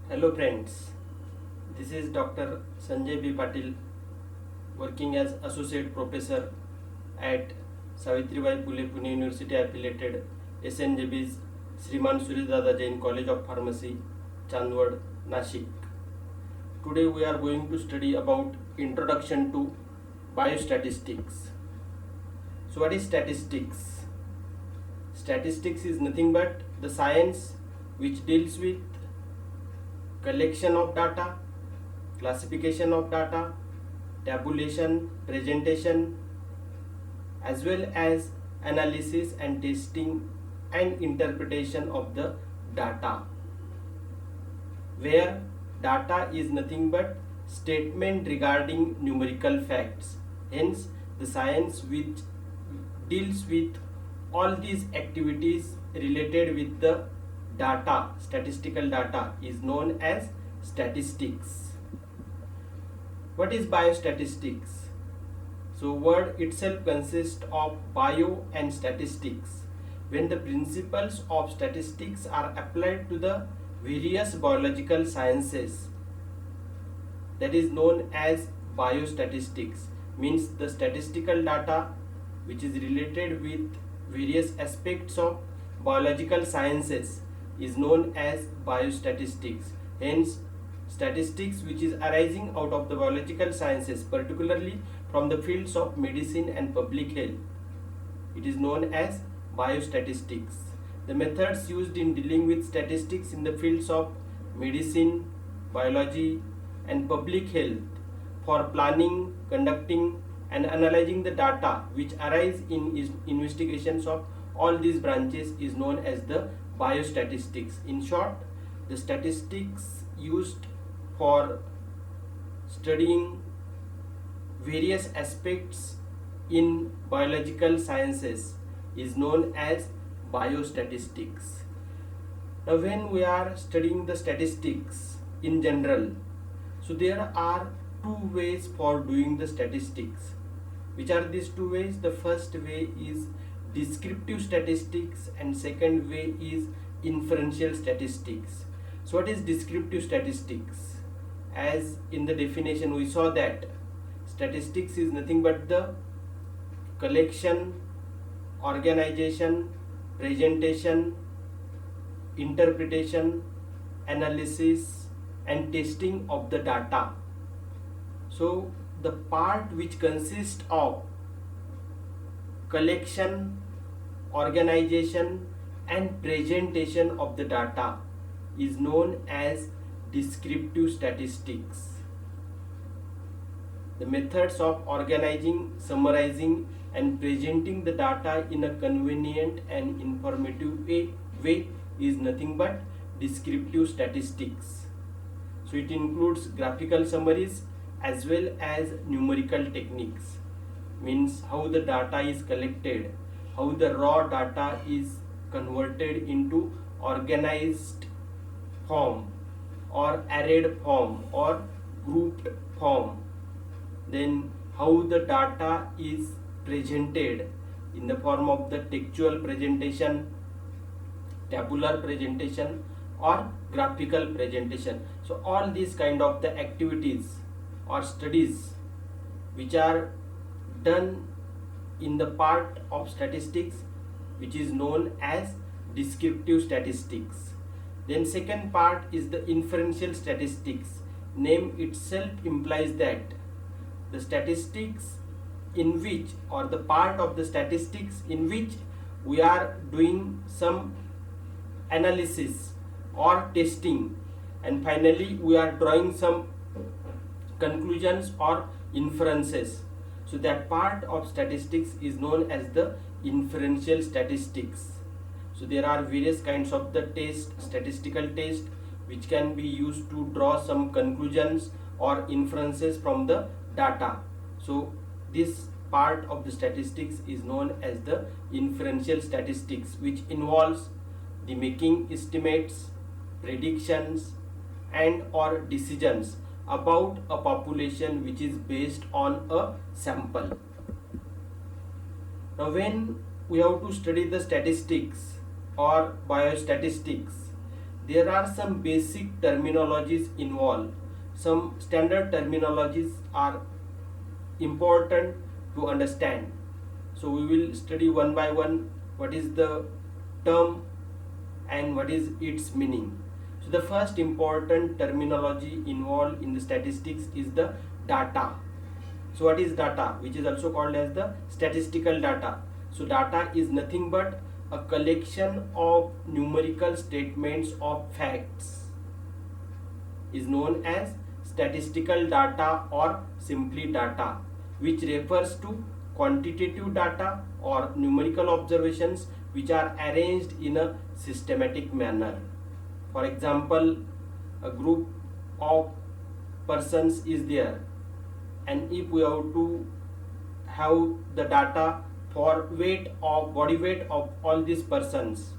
Hello friends, this is Dr. Sanjay B. Patil working as Associate Professor at Savitribai Phule Pune University affiliated SNJB's Shriman Suryadada Jain College of Pharmacy, Chandwad, Nashik. Today we are going to study about Introduction to Biostatistics. So what is statistics? Statistics is nothing but the science which deals with collection of data, classification of data, tabulation, presentation, as well as analysis and testing and interpretation of the data, where data is nothing but statement regarding numerical facts. Hence, the science which deals with all these activities related with the data, statistical data, is known as statistics. What is biostatistics? So word itself consists of bio and statistics. When the principles of statistics are applied to the various biological sciences, that is known as biostatistics. Means the statistical data which is related with various aspects of biological sciences is known as biostatistics. Hence, statistics which is arising out of the biological sciences, particularly from the fields of medicine and public health, it is known as biostatistics. The methods used in dealing with statistics in the fields of medicine, biology, and public health for planning, conducting, and analyzing the data which arise in investigations of all these branches is known as the biostatistics. In short, the statistics used for studying various aspects in biological sciences is known as biostatistics. Now, when we are studying the statistics in general, so there are two ways for doing the statistics. Which are these two ways? The first way is descriptive statistics and second way is inferential statistics. So what is descriptive statistics? As in the definition we saw that statistics is nothing but the collection, organization, presentation, interpretation, analysis and testing of the data. So the part which consists of collection, organization and presentation of the data is known as descriptive statistics. The methods of organizing, summarizing and presenting the data in a convenient and informative way is nothing but descriptive statistics. So it includes graphical summaries as well as numerical techniques. Means how the data is collected, how the raw data is converted into organized form or arrayed form or grouped form, then how the data is presented in the form of the textual presentation, tabular presentation or graphical presentation. So all these kind of the activities or studies which are done in the part of statistics which is known as descriptive statistics. Then second part is the inferential statistics. Name itself implies that the statistics in which or the part of the statistics in which we are doing some analysis or testing and finally we are drawing some conclusions or inferences. So that part of statistics is known as the inferential statistics. So there are various kinds of the statistical test which can be used to draw some conclusions or inferences from the data. So this part of the statistics is known as the inferential statistics, which involves the making estimates, predictions and or decisions about a population which is based on a sample. Now when we have to study the statistics or biostatistics, there are some basic terminologies involved. Some standard terminologies are important to understand. So we will study one by one what is the term and what is its meaning. So the first important terminology involved in the statistics is the data. So what is data, which is also called as the statistical data? So data is nothing but a collection of numerical statements of facts, is known as statistical data or simply data, which refers to quantitative data or numerical observations which are arranged in a systematic manner. For example, a group of persons is there, and if we have to have the data for body weight of all these persons,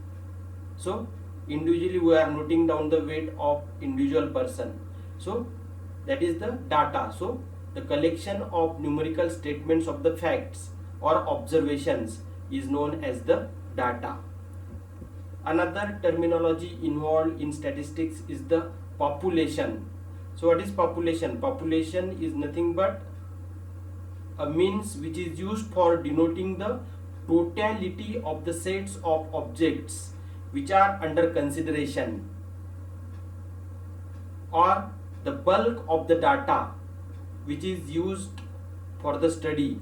so individually we are noting down the weight of individual person. So that is the data. So the collection of numerical statements of the facts or observations is known as the data. Another terminology involved in statistics is the population. So what is population? Population is nothing but a means which is used for denoting the totality of the sets of objects which are under consideration, or the bulk of the data which is used for the study,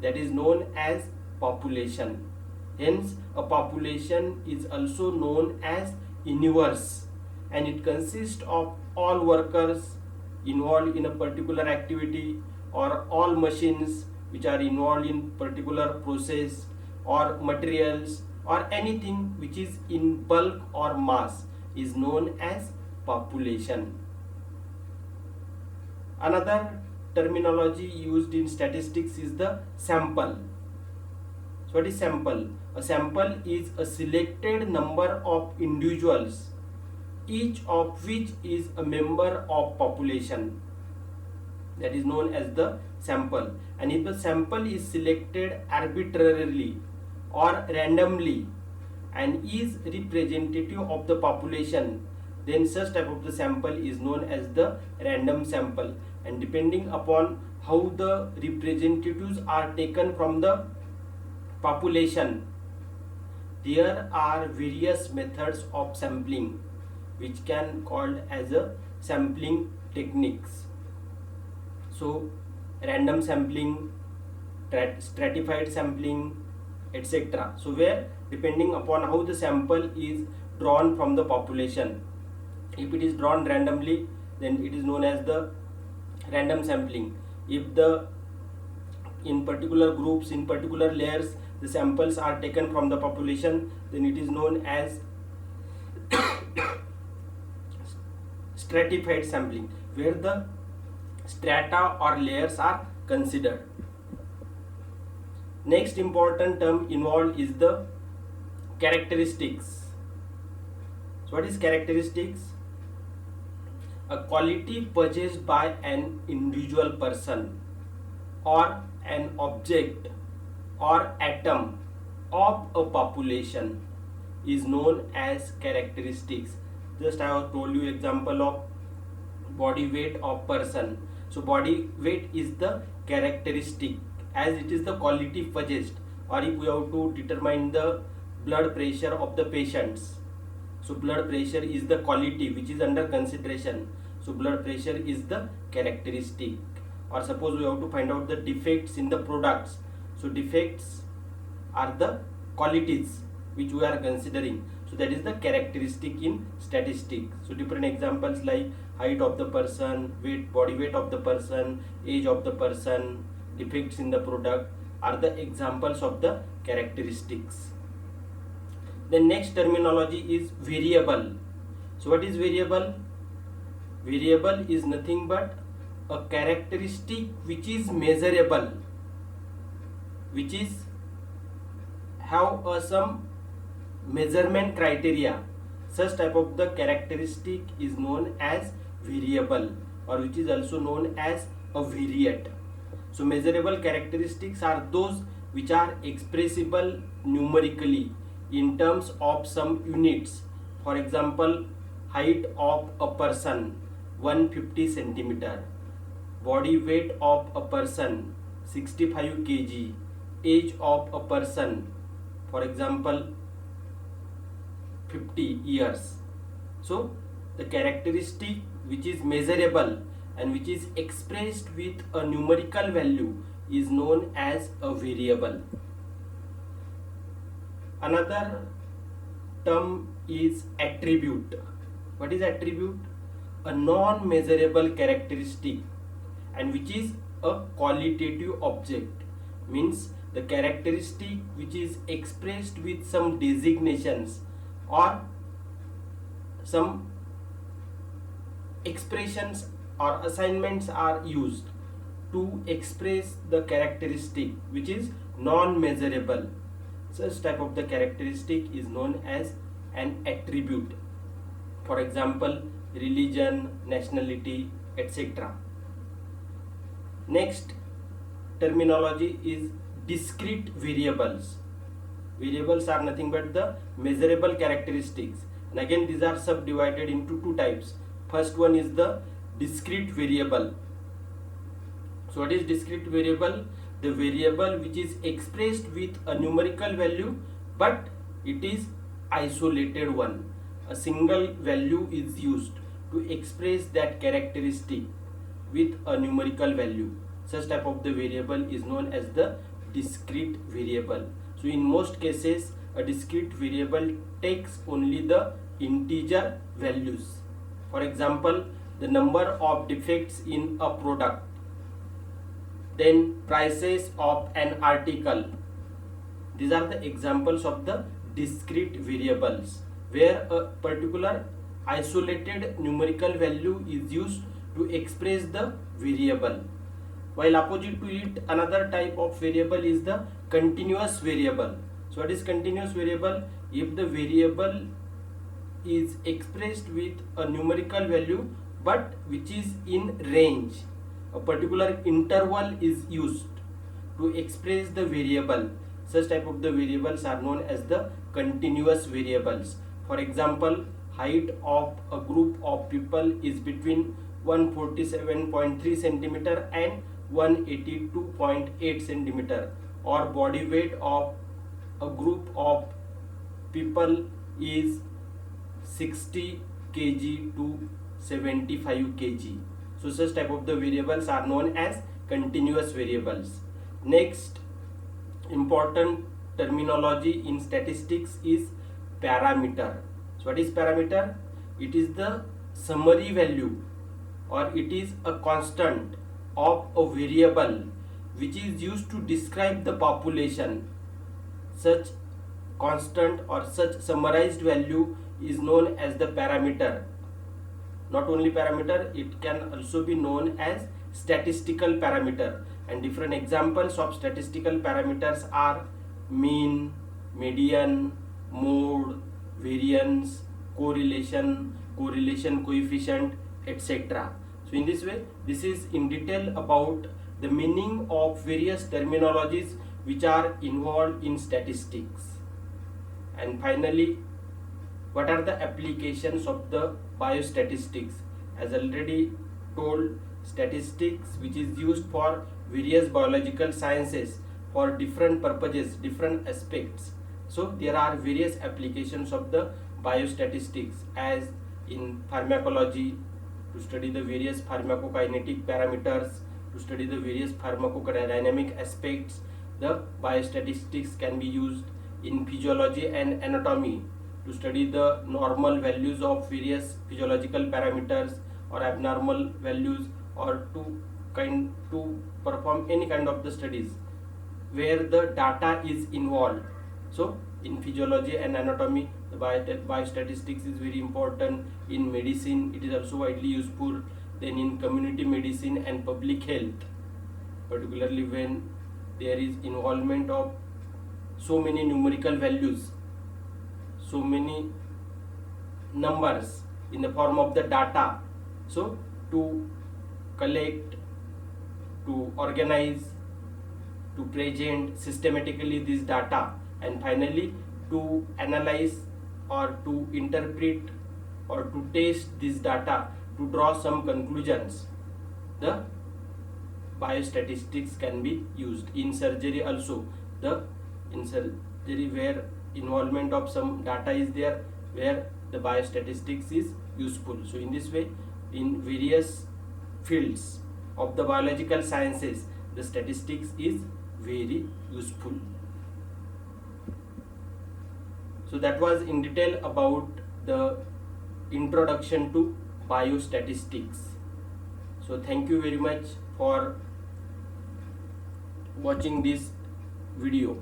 that is known as population. Hence a population is also known as universe, and it consists of all workers involved in a particular activity, or all machines which are involved in particular process, or materials, or anything which is in bulk or mass is known as population. Another terminology used in statistics is the sample. So what is sample? A sample is a selected number of individuals, each of which is a member of population, that is known as the sample. And if the sample is selected arbitrarily or randomly and is representative of the population, then such type of the sample is known as the random sample. And depending upon how the representatives are taken from the population, there are various methods of sampling which can called as a sampling techniques. So random sampling, stratified sampling, etc. So where depending upon how the sample is drawn from the population, if it is drawn randomly, then it is known as the random sampling. If the in particular groups, in particular layers, the samples are taken from the population, then it is known as stratified sampling, where the strata or layers are considered. Next important term involved is the characteristics. So what is characteristics? A quality possessed by an individual person or an object or atom of a population is known as characteristics. Just I have told you example of body weight of person. So body weight is the characteristic, as it is the quality possessed. Or if we have to determine the blood pressure of the patients, so blood pressure is the quality which is under consideration. So blood pressure is the characteristic. Or suppose we have to find out the defects in the products, so defects are the qualities which we are considering. So that is the characteristic in statistics. So different examples like height of the person, weight, body weight of the person, age of the person, defects in the product are the examples of the characteristics. The next terminology is variable. So what is variable? Variable is nothing but a characteristic which is measurable, which is have some measurement criteria. Such type of the characteristic is known as variable, or which is also known as a variate. So measurable characteristics are those which are expressible numerically in terms of some units. For example, height of a person 150 centimeter, body weight of a person 65 kg, age of a person, for example 50 years. So the characteristic which is measurable and which is expressed with a numerical value is known as a variable. Another term is attribute. What is attribute? A non-measurable characteristic and which is a qualitative object, means the characteristic which is expressed with some designations or some expressions or assignments are used to express the characteristic which is non-measurable. Such type of the characteristic is known as an attribute. For example, religion, nationality, etc. Next terminology is discrete variables. Variables are nothing but the measurable characteristics, and again these are subdivided into two types. First one is the discrete variable. So what is discrete variable? The variable which is expressed with a numerical value but it is isolated one. A single value is used to express that characteristic with a numerical value. Such type of the variable is known as the discrete variable. So in most cases a discrete variable takes only the integer values. For example, the number of defects in a product, then prices of an article. These are the examples of the discrete variables where a particular isolated numerical value is used to express the variable. While opposite to it, another type of variable is the continuous variable. So what is continuous variable? If the variable is expressed with a numerical value but which is in range, a particular interval is used to express the variable. Such type of the variables are known as the continuous variables. For example, height of a group of people is between 147.3 centimeter and 182.8 centimeter, or body weight of a group of people is 60 kg to 75 kg. So such type of the variables are known as continuous variables. Next important terminology in statistics is parameter. So what is parameter? It is the summary value or it is a constant of a variable which is used to describe the population. Such constant or such summarized value is known as the parameter. Not only parameter, it can also be known as statistical parameter, and different examples of statistical parameters are mean, median, mode, variance, correlation, correlation coefficient, etc. So in this way, this is in detail about the meaning of various terminologies which are involved in statistics. And finally, what are the applications of the biostatistics? As already told, statistics which is used for various biological sciences for different purposes, different aspects. So there are various applications of the biostatistics, as in pharmacology, to study the various pharmacokinetic parameters, to study the various pharmacodynamic aspects. The biostatistics can be used in physiology and anatomy to study the normal values of various physiological parameters or abnormal values, or to perform any kind of the studies where the data is involved. So in physiology and anatomy, the biostatistics is very important. In medicine, it is also widely useful. Then in community medicine and public health, particularly when there is involvement of so many numerical values, so many numbers in the form of the data. So to collect, to organize, to present systematically this data, and finally to analyze or to interpret or to test this data to draw some conclusions, the biostatistics can be used. In surgery also, in surgery where involvement of some data is there, where the biostatistics is useful. So in this way, in various fields of the biological sciences, the statistics is very useful. So that was in detail about the introduction to biostatistics. So thank you very much for watching this video.